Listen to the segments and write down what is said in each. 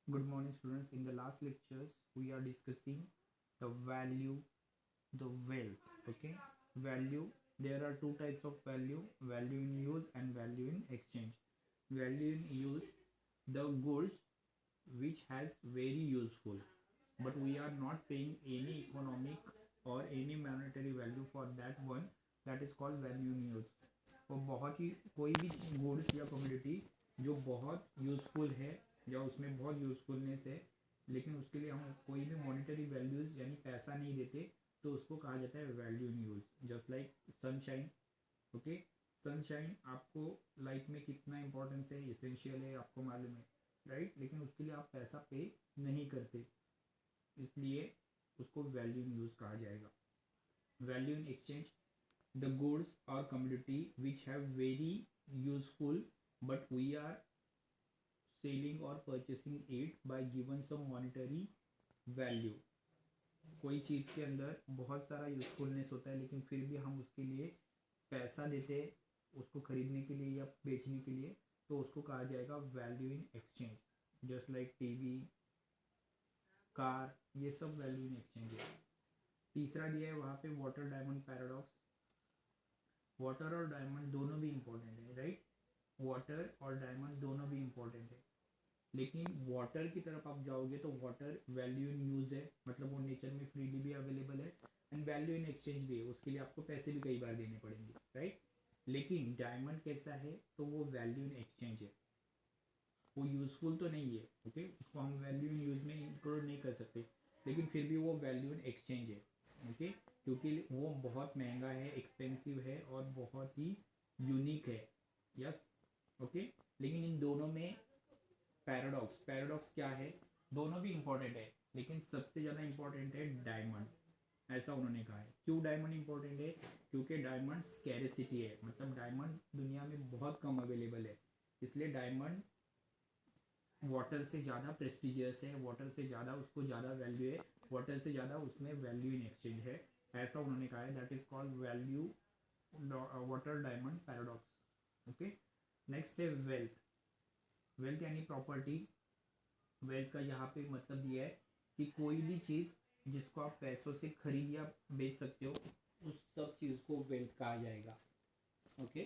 Good morning, students. In the last lectures, we are discussing the value, the wealth. Okay, value. There are two types of value: value in use and value in exchange. Value in use, the goods which has very useful, but we are not paying any economic or any monetary value for that one. That is called value in use. तो बहुत ही कोई भी goods या community जो बहुत useful है या उसमें बहुत यूज़फुलनेस है, लेकिन उसके लिए हम कोई भी मॉनेटरी वैल्यूज़ यानी पैसा नहीं देते, तो उसको कहा जाता है value in use. Just like sunshine. Okay, sunshine आपको लाइफ में कितना इंपॉर्टेंस है, इसेंशियल है, आपको मालूम है, राइट? लेकिन उसके लिए आप पैसा पे नहीं करते, इसलिए उसको वैल्यू इन यूज़ कहा जाएगा। Value in exchange, the goods or commodity which have very useful but we are selling or purchasing it by given some monetary value। कोई चीज़ के अंदर बहुत सारा यूजफुलनेस होता है, लेकिन फिर भी हम उसके लिए पैसा देते हैं उसको खरीदने के लिए या बेचने के लिए, तो उसको कहा जाएगा value in exchange. Just like TV, car, ये सब वैल्यू इन एक्सचेंज है। तीसरा दिया है वहाँ पे वाटर डायमंड पैराडॉक्स। वाटर और डायमंड दोनों भी इम्पोर्टेंट है, राइट? वाटर और डायमंड दोनों भी इम्पोर्टेंट है, लेकिन वाटर की तरफ आप जाओगे तो वाटर वैल्यू इन यूज़ है, मतलब वो नेचर में फ्रीली भी अवेलेबल है, एंड वैल्यू इन एक्सचेंज भी है, उसके लिए आपको पैसे भी कई बार देने पड़ेंगे, राइट? लेकिन डायमंड कैसा है, तो वो वैल्यू इन एक्सचेंज है, वो यूज़फुल तो नहीं है। ओके, उसको हम वैल्यू इन यूज़ में इंक्लूड नहीं कर सकते, लेकिन फिर भी वो वैल्यू इन एक्सचेंज है। ओके, क्योंकि वो बहुत महंगा है, एक्सपेंसिव है और बहुत ही यूनिक है। Yes, okay. लेकिन इन दोनों में पैराडॉक्स, पैराडॉक्स क्या है? दोनों भी इंपॉर्टेंट है, लेकिन सबसे ज़्यादा इंपॉर्टेंट है डायमंड, ऐसा उन्होंने कहा है। क्यों डायमंड इंपॉर्टेंट है? क्योंकि डायमंड स्कैरसिटी है, मतलब डायमंड दुनिया में बहुत कम अवेलेबल है, इसलिए डायमंड वाटर से ज़्यादा प्रेस्टिजियस है, वाटर से ज़्यादा उसको ज़्यादा वैल्यू है, वाटर से ज़्यादा उसमें वैल्यू इन एक्सचेंज है, ऐसा उन्होंने कहा है। That is called value water diamond paradox. Okay, next है वेल्थ। वेल्थ यानी प्रॉपर्टी। वेल्थ का यहाँ पे मतलब ये है कि कोई भी चीज़ जिसको आप पैसों से खरीद या बेच सकते हो, उस सब चीज़ को वेल्थ कहा जाएगा। ओके,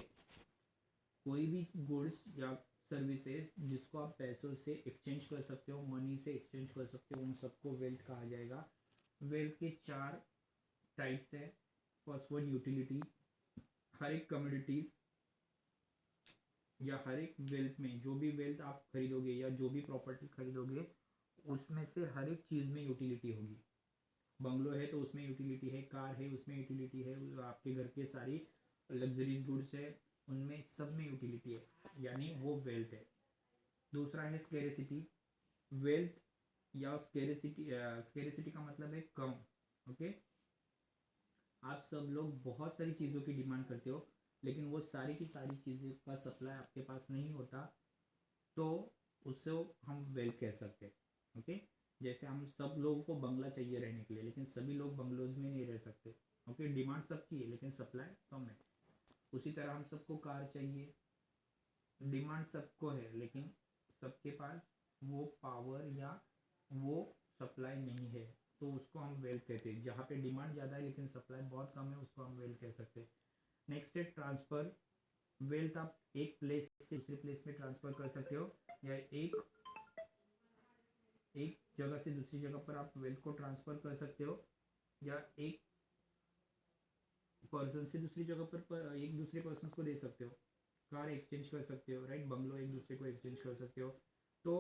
कोई भी गुड्स या सर्विसेज जिसको आप पैसों से एक्सचेंज कर सकते हो, मनी से एक्सचेंज कर सकते हो, उन सबको वेल्थ कहा जाएगा। वेल्थ के चार टाइप्स है। First one utility. हर एक कम्योडिटीज या हर एक वेल्थ में, जो भी वेल्थ आप खरीदोगे या जो भी प्रॉपर्टी खरीदोगे, उसमें से हर एक चीज़ में यूटिलिटी होगी। बंगलो है तो उसमें यूटिलिटी है, कार है उसमें यूटिलिटी है, आपके घर के सारी लग्जरीज गुड्स है उनमें सब में यूटिलिटी है, यानी वो वेल्थ है। दूसरा है स्केरेसिटी। वेल्थ या स्केरेसिटी, स्केरेसिटी का मतलब है कम। ओके, आप सब लोग बहुत सारी चीज़ों की डिमांड करते हो, लेकिन वो सारी की सारी चीज़ों का सप्लाई आपके पास नहीं होता, तो उससे हम वेल्थ कह सकते हैं। ओके, जैसे हम सब लोगों को बंगला चाहिए रहने के लिए, लेकिन सभी लोग बंगलोज में नहीं रह सकते। ओके, डिमांड सबकी है लेकिन सप्लाई कम है। उसी तरह हम सबको कार चाहिए, डिमांड सबको है लेकिन सबके पास वो पावर या वो सप्लाई नहीं है, तो उसको हम वेल्थ कहते हैं। जहाँ पे डिमांड ज़्यादा है लेकिन सप्लाई बहुत कम है, उसको हम वेल्थ कह सकते हैं। नेक्स्ट है ट्रांसफ़र। वेल्थ आप एक प्लेस से दूसरे प्लेस में ट्रांसफ़र कर सकते हो, या एक एक जगह से दूसरी जगह पर आप वेल्थ को ट्रांसफ़र कर सकते हो, या एक पर्सन से दूसरी जगह पर एक दूसरे पर्सन को दे सकते हो। कार एक्सचेंज कर सकते हो, राइट? बंगलो एक दूसरे को एक्सचेंज कर सकते हो। तो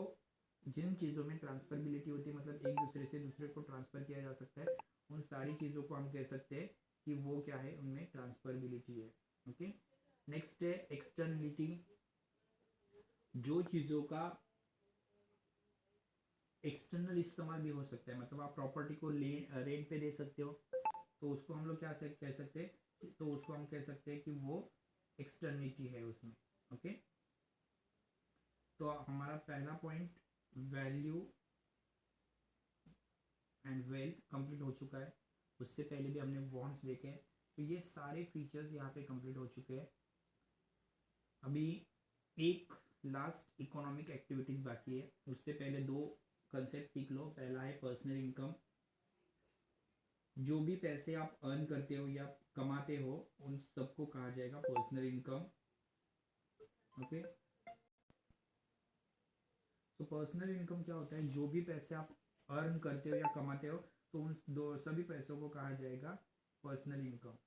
जिन चीज़ों में ट्रांसफरबिलिटी होती है, मतलब एक दूसरे से दूसरे को ट्रांसफ़र किया जा सकता है, उन सारी चीज़ों को हम कह सकते हैं कि वो क्या है, उनमें ट्रांसफरबिलिटी है। ओके, नेक्स्ट है एक्सटर्नलिटी। जो चीज़ों का एक्सटर्नल इस्तेमाल भी हो सकता है, मतलब आप प्रॉपर्टी को रेंट पे दे सकते हो, तो उसको हम लोग क्या से कह सकते हैं, तो उसको हम कह सकते हैं कि वो एक्सटर्निटी है उसमें। ओके, तो हमारा पहला point value and wealth complete हो चुका है। उससे पहले भी हमने बॉन्ड्स देखे हैं, तो ये सारे फीचर्स यहाँ पे कंप्लीट हो चुके हैं। अभी एक लास्ट इकोनॉमिक एक्टिविटीज़ बाकी है, उससे पहले दो कंसेप्ट सीख लो। पहला है पर्सनल इनकम। जो भी पैसे आप अर्न करते हो या कमाते हो उन सबको कहा जाएगा पर्सनल इनकम। ओके, तो पर्सनल इनकम क्या होता है? जो भी पैसे आप अर्न करते हो या कमाते हो तो उन दो सभी पैसों को कहा जाएगा पर्सनल इनकम।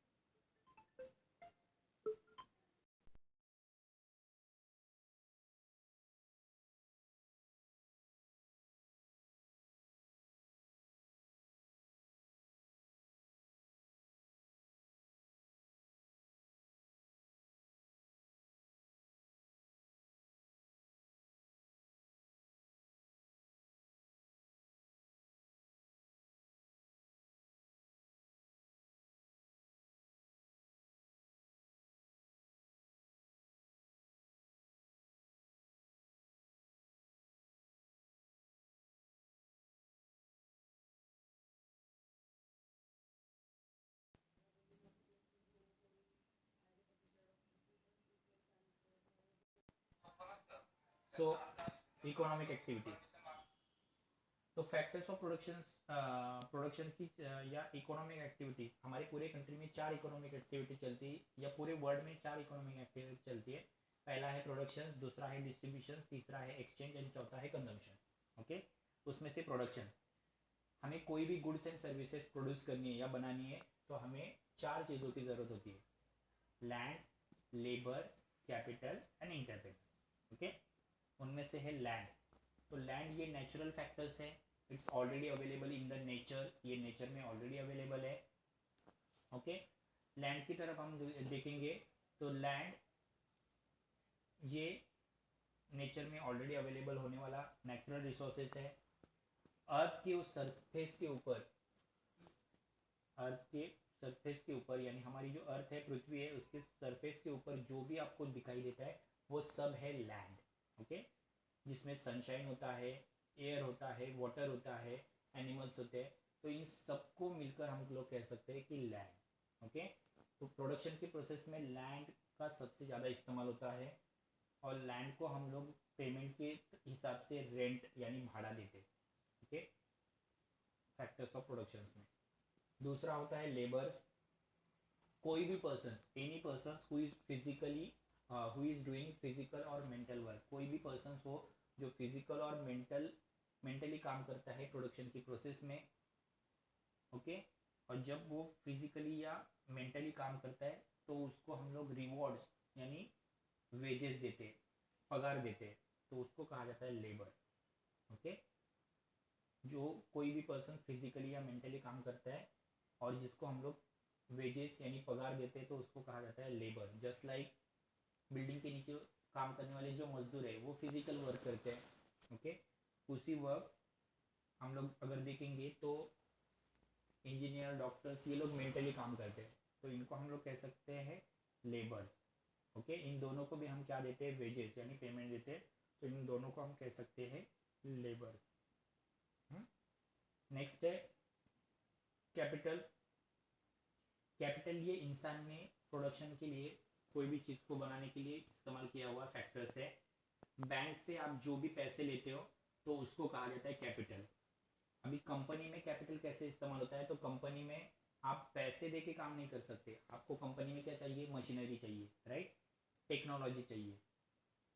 सो इकोनॉमिक एक्टिविटीज, तो फैक्टर्स ऑफ प्रोडक्शन, प्रोडक्शन की या इकोनॉमिक एक्टिविटीज, हमारे पूरे कंट्री में 4 इकोनॉमिक एक्टिविटी चलती है या पूरे वर्ल्ड में 4 इकोनॉमिक एक्टिविटी चलती है। पहला है प्रोडक्शन, दूसरा है डिस्ट्रीब्यूशन, तीसरा है एक्सचेंज एंड चौथा है कंजम्पशन। ओके, उसमें से प्रोडक्शन, हमें कोई भी गुड्स एंड सर्विसेज प्रोड्यूस करनी है या बनानी है तो हमें 4 चीज़ों की ज़रूरत होती है: land, labour, capital and entrepreneur. Okay, उनमें से है लैंड। तो लैंड ये नेचुरल फैक्टर्स है, it's already available in the nature, ये नेचर में ऑलरेडी अवेलेबल है। ओके, लैंड की तरफ हम देखेंगे तो लैंड ये नेचर में ऑलरेडी अवेलेबल होने वाला नेचुरल रिसोर्सेस है। अर्थ के उस सरफेस के ऊपर, अर्थ के सरफेस के ऊपर यानी हमारी जो अर्थ है, पृथ्वी है, उसके सरफेस के ऊपर जो भी आपको दिखाई देता है वो सब है लैंड। ओके, जिसमें सनशाइन होता है, एयर होता है, वाटर होता है, एनिमल्स होते हैं, तो इन सबको मिलकर हम लोग कह सकते हैं कि लैंड। ओके, तो प्रोडक्शन की प्रोसेस में लैंड का सबसे ज़्यादा इस्तेमाल होता है और लैंड को हम लोग पेमेंट के हिसाब से रेंट यानी भाड़ा देते हैं। ओके, फैक्टर्स ऑफ प्रोडक्शन में दूसरा होता है लेबर। कोई भी person, any person who is physically who is doing physical और मेंटल वर्क, कोई भी पर्सन हो जो फिजिकल और मेंटली काम करता है प्रोडक्शन की प्रोसेस में। ओके, और जब वो फिजिकली या मेंटली काम करता है तो उसको हम लोग रिवॉर्ड्स यानी वेजेस देते हैं, पगार देते हैं, तो उसको कहा जाता है लेबर। ओके, जो कोई भी पर्सन फिजिकली या मेंटली काम करता है और जिसको हम लोग वेजेस यानी पगार देते हैं तो उसको कहा जाता है लेबर। जस्ट लाइक बिल्डिंग के नीचे काम करने वाले जो मजदूर है वो फिजिकल वर्क करते हैं। ओके, उसी वर्क हम लोग अगर देखेंगे तो इंजीनियर, डॉक्टर्स, ये लोग मेंटली काम करते हैं तो इनको हम लोग कह सकते हैं लेबर्स। ओके, इन दोनों को भी हम क्या देते हैं? वेजेस यानी पेमेंट देते हैं, तो इन दोनों को हम कह सकते हैं लेबर्स। नेक्स्ट है कैपिटल। कैपिटल ये इंसान ने प्रोडक्शन के लिए, कोई भी चीज़ को बनाने के लिए इस्तेमाल किया हुआ फैक्टर्स है। बैंक से आप जो भी पैसे लेते हो तो उसको कहा जाता है कैपिटल। अभी कंपनी में कैपिटल कैसे इस्तेमाल होता है? तो कंपनी में आप पैसे दे के काम नहीं कर सकते, आपको कंपनी में क्या चाहिए? मशीनरी चाहिए, राइट, टेक्नोलॉजी चाहिए।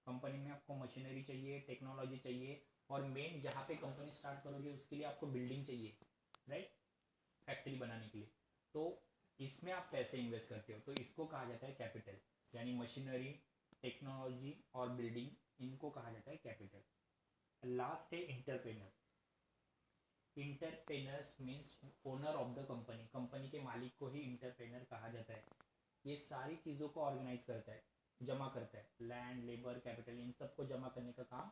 कंपनी में आपको मशीनरी चाहिए, टेक्नोलॉजी चाहिए, और मेन जहाँ पे कंपनी स्टार्ट करोगे उसके लिए आपको बिल्डिंग चाहिए, राइट, फैक्ट्री बनाने के लिए। तो इसमें आप पैसे इन्वेस्ट करते हो तो इसको कहा जाता है कैपिटल, यानी मशीनरी, टेक्नोलॉजी और बिल्डिंग, इनको कहा जाता है कैपिटल। लास्ट है entrepreneur. Entrepreneurs means owner of the company, company के मालिक को ही इंटरप्रेनर कहा जाता है। ये सारी चीज़ों को ऑर्गेनाइज करता है, जमा करता है, लैंड, लेबर, कैपिटल, इन सबको जमा करने का काम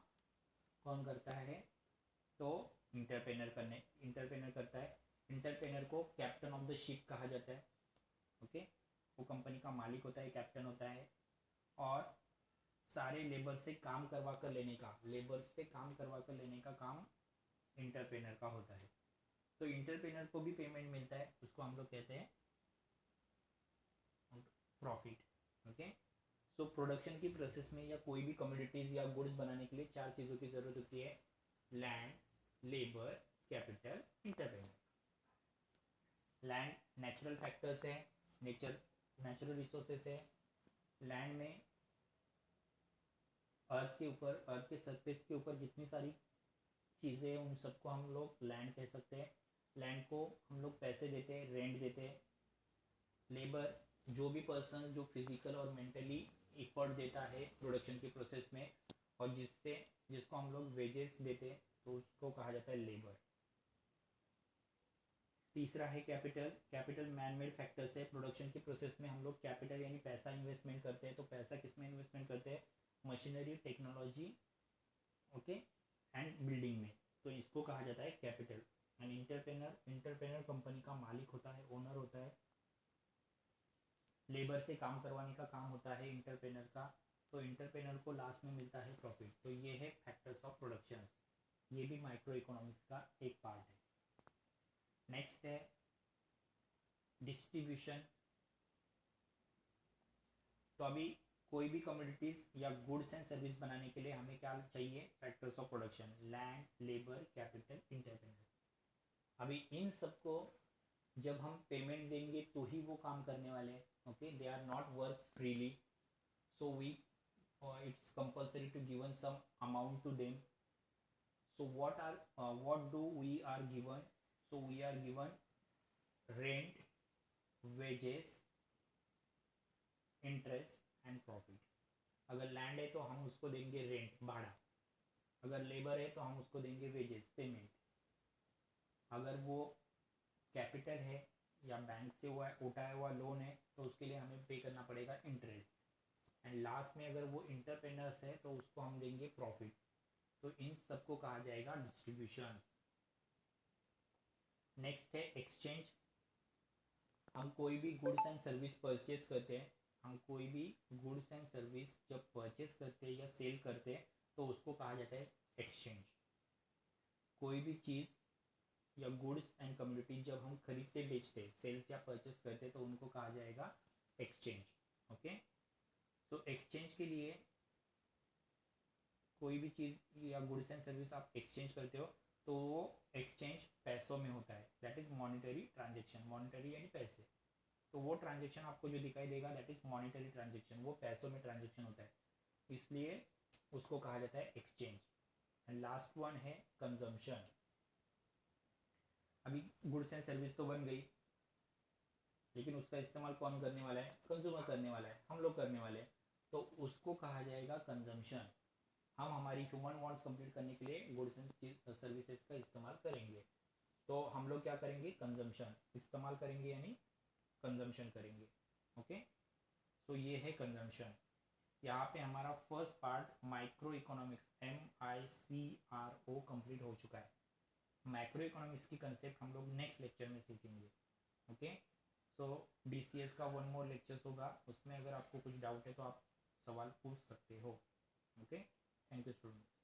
कौन करता है? तो इंटरप्रेनर करता है। इंटरप्रेनर को कैप्टन ऑफ द शिप कहा जाता है। ओके, वो कंपनी का मालिक होता है, कैप्टन होता है, और सारे लेबर से काम करवा कर लेने का, लेबर से काम करवा कर लेने का काम इंटरप्रेनर का होता है। तो इंटरप्रेनर को भी पेमेंट मिलता है, उसको हम लोग कहते हैं प्रॉफिट। ओके, सो प्रोडक्शन की प्रोसेस में या कोई भी कमोडिटीज या गुड्स बनाने के लिए 4 चीज़ों की ज़रूरत होती है: land, labour, capital, entrepreneur. Land natural factors है, नेचुरल रिसोर्सेस है। लैंड में अर्थ के ऊपर, अर्थ के सरफेस के ऊपर जितनी सारी चीज़ें हैं उन सबको हम लोग लैंड कह सकते हैं। लैंड को हम लोग पैसे देते हैं, रेंट देते हैं। लेबर, जो भी पर्सन जो फिजिकल और मेंटली एफर्ट देता है प्रोडक्शन के प्रोसेस में और जिसको हम लोग वेजेस देते हैं तो उसको कहा जाता है लेबर। तीसरा है capital. Capital man made factors है। प्रोडक्शन के प्रोसेस में हम लोग कैपिटल यानी पैसा इन्वेस्टमेंट करते हैं। तो पैसा किस में इन्वेस्टमेंट करते हैं? Machinery, technology, okay, and building में। तो इसको कहा जाता है कैपिटल। एंड इंटरप्रेनर कंपनी का मालिक होता है, ओनर होता है। लेबर से काम करवाने का काम होता है इंटरप्रेनर का। तो इंटरप्रेनर को लास्ट में मिलता है प्रॉफिट। तो ये है फैक्टर्स ऑफ प्रोडक्शन। ये भी माइक्रो इकोनॉमिक्स का एक पार्ट है। नेक्स्ट है डिस्ट्रीब्यूशन। तो अभी कोई भी कमोडिटीज या गुड्स एंड सर्विस बनाने के लिए हमें क्या चाहिए? Factors of production, land, labour, capital, entrepreneur. अभी इन सबको जब हम पेमेंट देंगे तो ही वो काम करने वाले हैं। Okay, they are not work freely, so we it's compulsory to given some amount to them. So what do we are given? So we are given rent, wages, interest and profit. अगर land है तो हम उसको देंगे rent, भाड़ा। अगर labour है तो हम उसको देंगे वेजेस, पेमेंट। अगर वो कैपिटल है या बैंक से हुआ उठाया हुआ लोन है तो उसके लिए हमें पे करना पड़ेगा इंटरेस्ट। एंड लास्ट में अगर वो इंटरप्रेनर्स है तो उसको हम देंगे प्रॉफिट। तो इन सबको कहा जाएगा डिस्ट्रीब्यूशन। नेक्स्ट है एक्सचेंज। हम कोई भी गुड्स एंड सर्विस परचेज करते हैं, हम कोई भी गुड्स एंड सर्विस जब परचेज करते हैं या सेल करते हैं तो उसको कहा जाता है एक्सचेंज। कोई भी चीज़ या गुड्स एंड कम्युनिटी जब हम खरीदते बेचते, सेल्स या परचेज करते तो उनको कहा जाएगा एक्सचेंज। ओके, तो एक्सचेंज के लिए कोई भी चीज़ या गुड्स एंड सर्विस आप एक्सचेंज करते हो तो वो एक्सचेंज पैसों में होता है, that is monetary transaction. Monetary यानी पैसे। तो वो ट्रांजेक्शन आपको जो दिखाई देगा दैट इज मॉनिटरी ट्रांजेक्शन, वो पैसों में ट्रांजेक्शन होता है, इसलिए उसको कहा जाता है एक्सचेंज। एंड लास्ट वन है कंजम्पशन। अभी गुड्स एंड सर्विस तो बन गई, लेकिन उसका इस्तेमाल कौन करने वाला है? कंज्यूमर करने वाला है, हम लोग करने वाले हैं। तो उसको कहा जाएगा कंजम्पशन। हम हमारी ह्यूमन वांट्स कंप्लीट करने के लिए गुड्स एंड सर्विसेज का इस्तेमाल करेंगे। तो हम लोग क्या करेंगे? कंजम्पशन इस्तेमाल करेंगे यानी कंजम्पशन करेंगे। ओके, तो ये है कंजम्पशन। यहाँ पे हमारा first part micro economics MICRO complete हो चुका है। माइक्रो इकोनॉमिक्स की कंसेप्ट हम लोग नेक्स्ट लेक्चर में सीखेंगे। ओके, सो DCS का वन मोर लेक्चर्स होगा, उसमें अगर आपको कुछ डाउट है तो आप सवाल पूछ सकते हो। Okay, thank you students.